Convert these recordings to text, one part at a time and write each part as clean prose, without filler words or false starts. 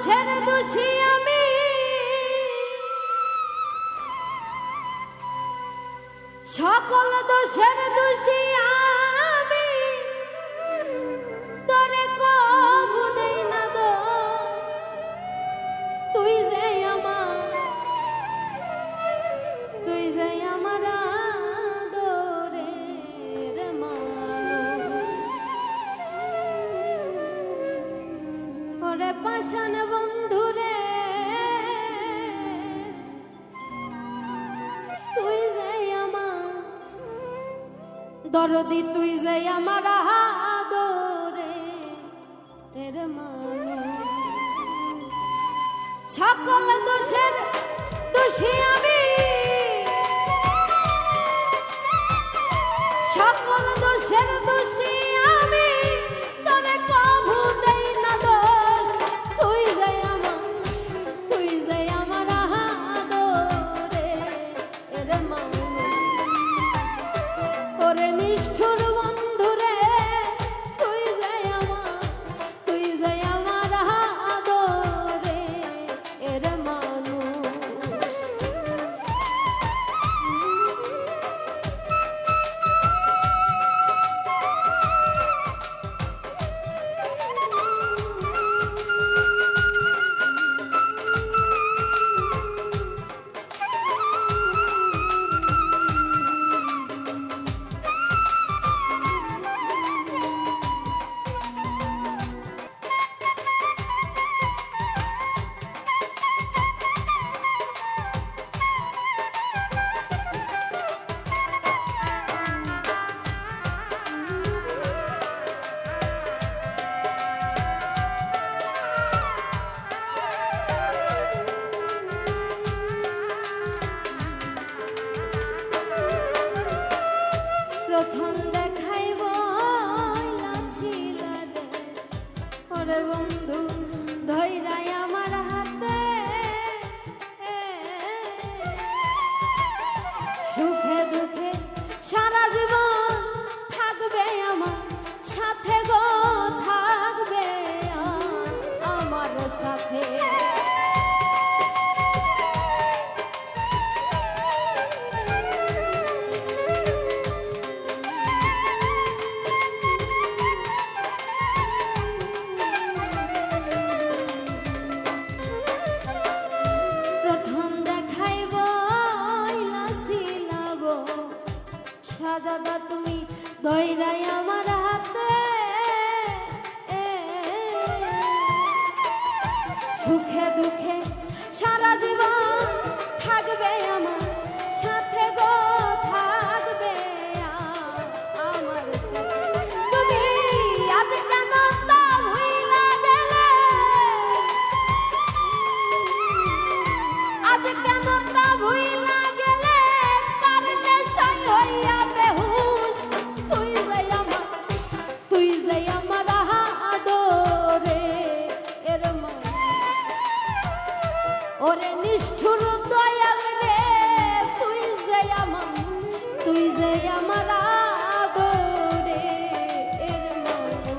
দোষের দোষী আমি, সকল দোষের দোষী আমি, তোরে কবু দেই না দোষ। তুই যে আমার আদরের মানুষ। ওরে পাষাণ বন্ধুরে, তুই যে আমার দরদি, তুই যে আমার আদরের মানুষ। সকল দোষের দোষী আমি, সকল দোষের দোষী আমি, তোরে কবু দেই না দোষ। তুই যে আমার আদরের মানুষ। ওরে নিষ্ঠুর বন্ধুরে, তুই যে আমার আদরের মানুষ। প্রথম দেখাইব ছিলারে, ওরে বন্ধু ধৈরাই আমার হাতে। সুখে দুঃখে সারা জীবন থাকবে আমার সাথে গো, থাকবে আমার সাথে। সাজাদা তুমি ধৈরাই আমার হাতে। সুখে দুঃখে সারা জীবন থাকবে আমার সাথে গো, থাকবে আমার সাথে। তুমি আজ কেন তা ভুইলা গেলে, আজ কেন তা ভুইলা গেলে, কার নেশায় হইয়া বেহুশ। তুই যে আমার আদরের মানুষ। ওরে নিষ্ঠুর দয়াল রে, তুই যে আমার আদরের মানুষ।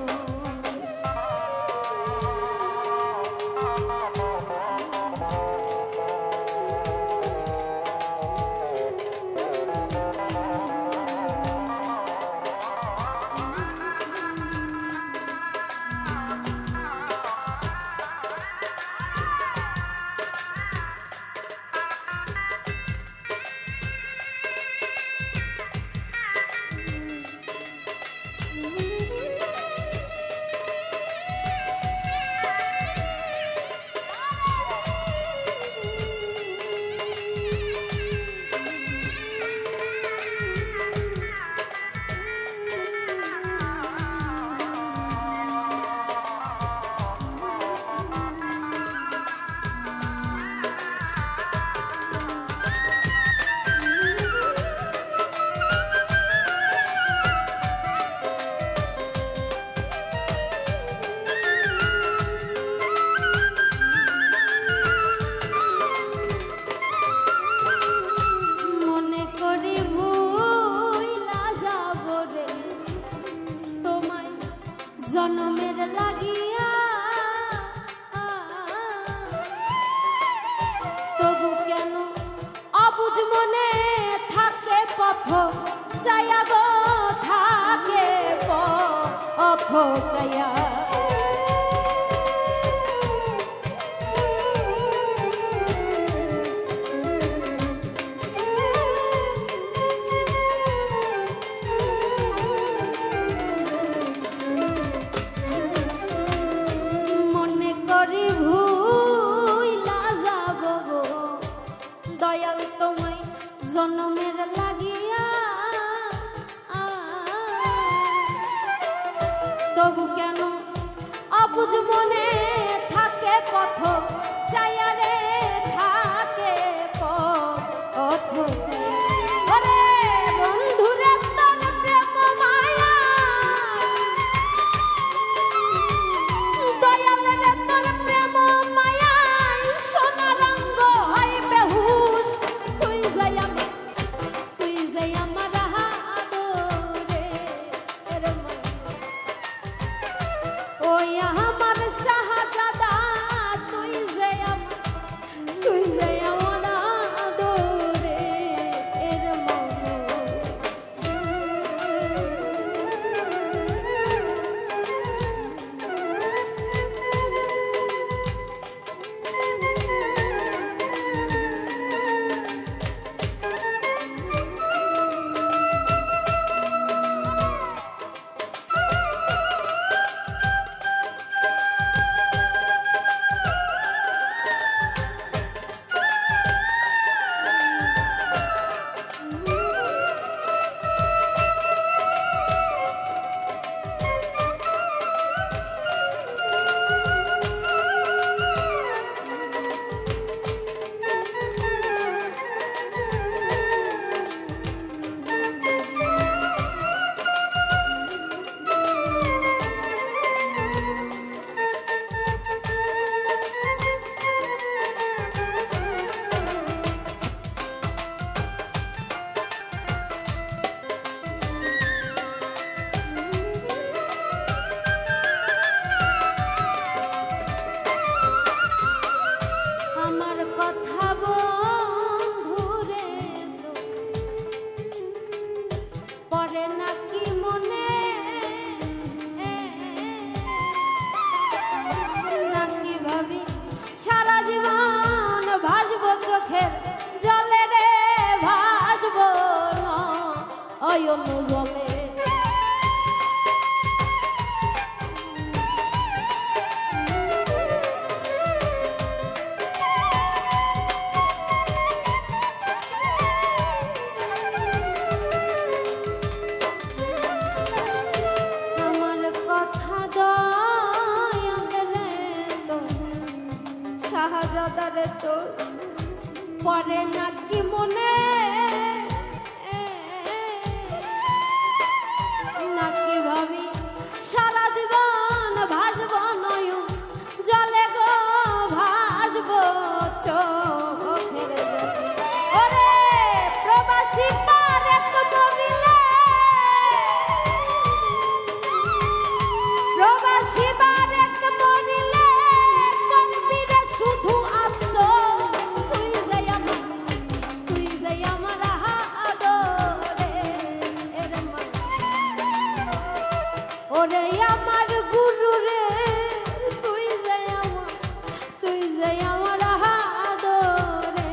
জনমের লাগিয়া চাইয়া গো থাকে পথ চাইয়া। মনে করি ভুইলা যাব গো দয়াল তোমায় জনমের লাগিয়া, তবু কেন অবুঝ মনে থাকে পথ চাইয়া রে থাকে পথ চাইয়া। ওরে বন্ধুরে তোর প্রেম মায়া, দয়াল রে তোর প্রেম মায়া, সোনার রঙ্গ হয় বেহুশ। তুই যাই আমার আদরে রে ওই আমার শাহজাদা, তুই যে আমার আদরে এর মন। আমার কথা বন্ধুরে পড়ে নাকি মনে, নাকি ভাবি সারা জীবন ভাসবো চোখের জলে রে, ভাসবো নয়ন জলে। শাহজাদারে তোর পরে নাকি মনে, নাকি ভাবি সারা জীবন ভাসব নয়ন জলে গো, ভাসব চোখের জলে। ওরে প্রবাসী পারেক মরিলে, প্রবাসী পারেক মরিলে করবি রে শুধু আফসোস। তুই যাই আমার আদরে এর মন। ওরে আমার গুরু রে, তুই যাই আমার আদরে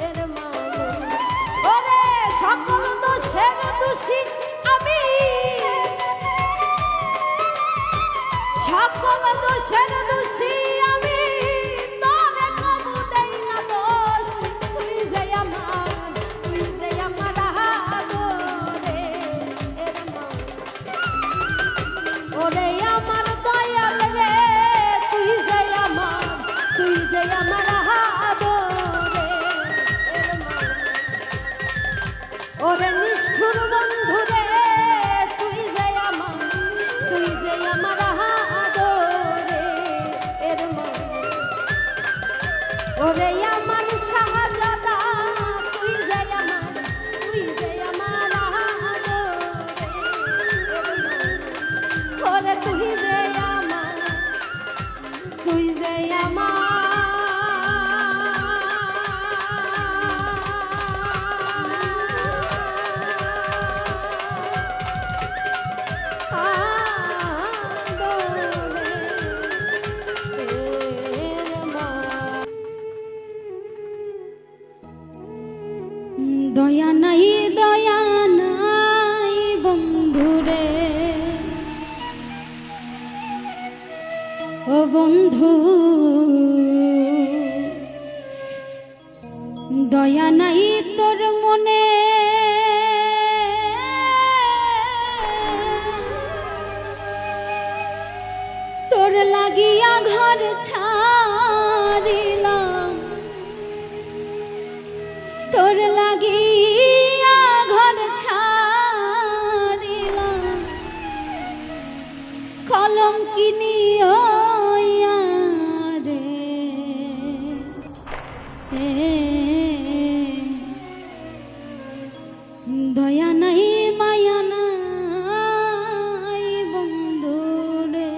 এর মন। ওরে সকল দোষের দোষী আমি, সকল দোষের দোষী আমি, তোরে কবু দেই না দোষ। তুই যে আমার আদরে এর মন। ওরে বন্ধু দয়া নাই তোর মনে তোর লাগিয়া ঘর ছাড়িলাম তোর লাগিয়া ঘর ছাড়িলাম কলঙ্কিনী দয়া নাই মায়া নাই বন্ধু রে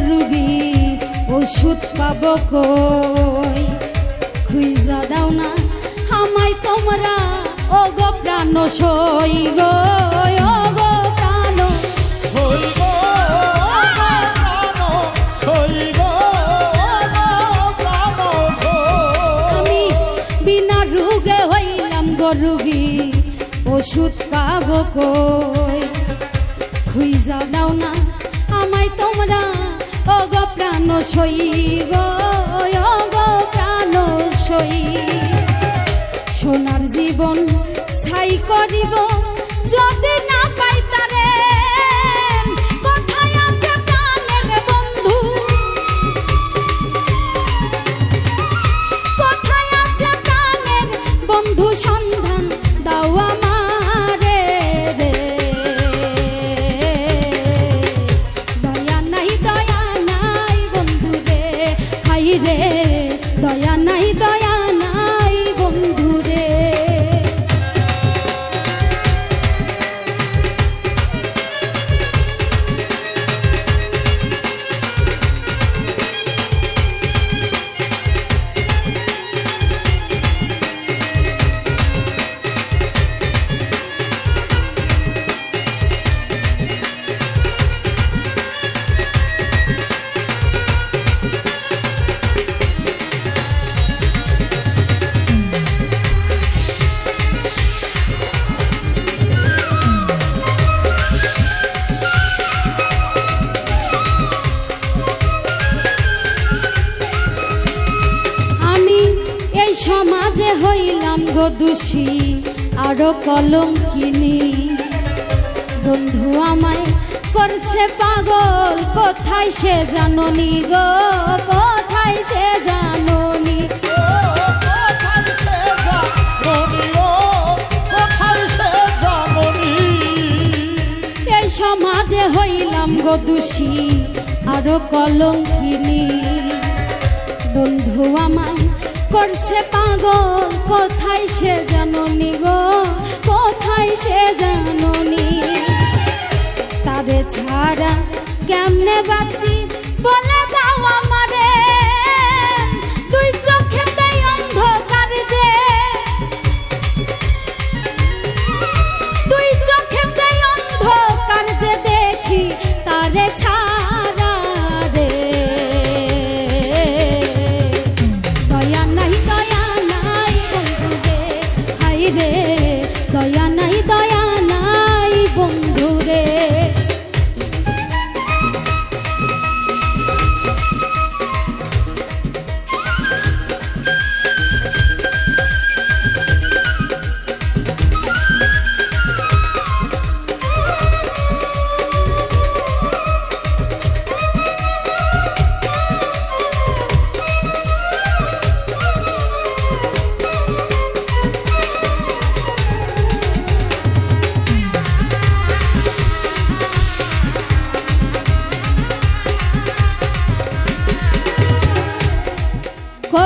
রুগী ওষুধ পাব কই খুঁজা দাও না আমায় তোমরা ও গো প্রাণ সই গো ও গো প্রাণ সই গো সই গো আমি বিনা রোগে হইলাম গো রুগী ওষুধ পাব কই খুঁজা দাও না আমায় তোমরা ও গো প্রাণ সই গো ও গো প্রাণ সই সোনার জীবন ছাই করিব যদি না পাই তারে কোথায় আছে প্রাণের বন্ধু কোথায় আছে প্রাণের বন্ধু সন্ধান দাও আমারে রে দয়া নাই বন্ধু রে হাই রে দয়া নাই বন্ধু রে সমাজে হইলাম গো দোষী আরো কলঙ্কিনী বন্ধু আমায় করছে পাগল কোথায় সে জাননি গো কোথায় সে জাননি এই সমাজে হইলাম গো দোষী আরো কলঙ্কিনী বন্ধু আমায় করছে পাগল কোথায় সে জাননি গো কোথায় সে জাননি তারে ছাড়া কেমনে বাঁচি বলে দাও আমার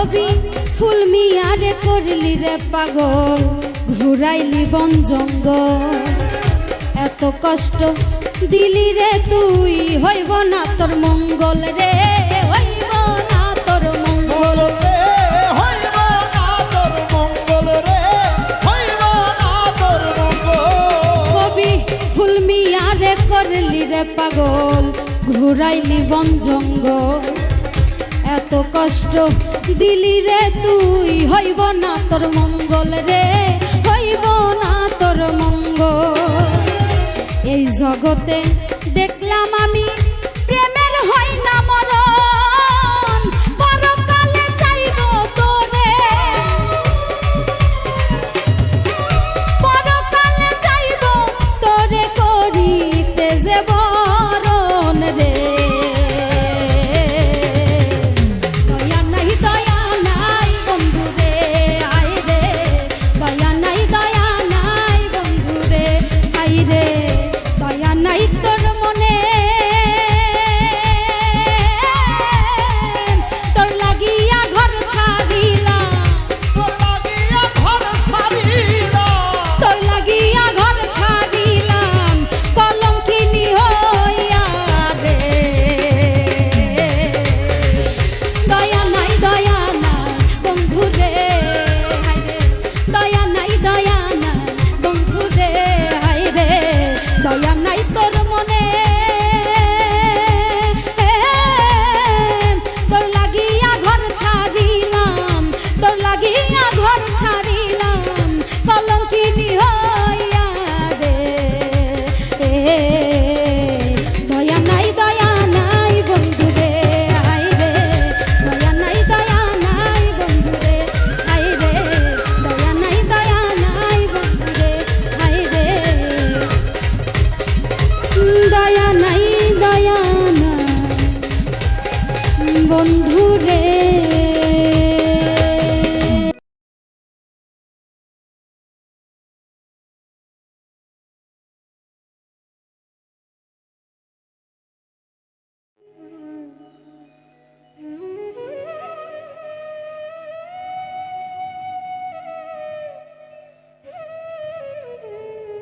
কবি ফুল মিয়ারে করলি রে পাগল, ঘুরাইলি বন জঙ্গল। এত কষ্ট দিলি রে তুই, হইব না তোর মঙ্গল রে, হইব না তোর মঙ্গল। রে হইব না তোর মঙ্গল রে, হইব না তোর মঙ্গল। কবি ফুল মিয়ারে করলি রে পাগল, ঘুরাইলি বন জঙ্গল। এত কষ্ট দিলি রে তুই, হইব না তোর মঙ্গল রে, হইব না তোর মঙ্গল। এই জগতে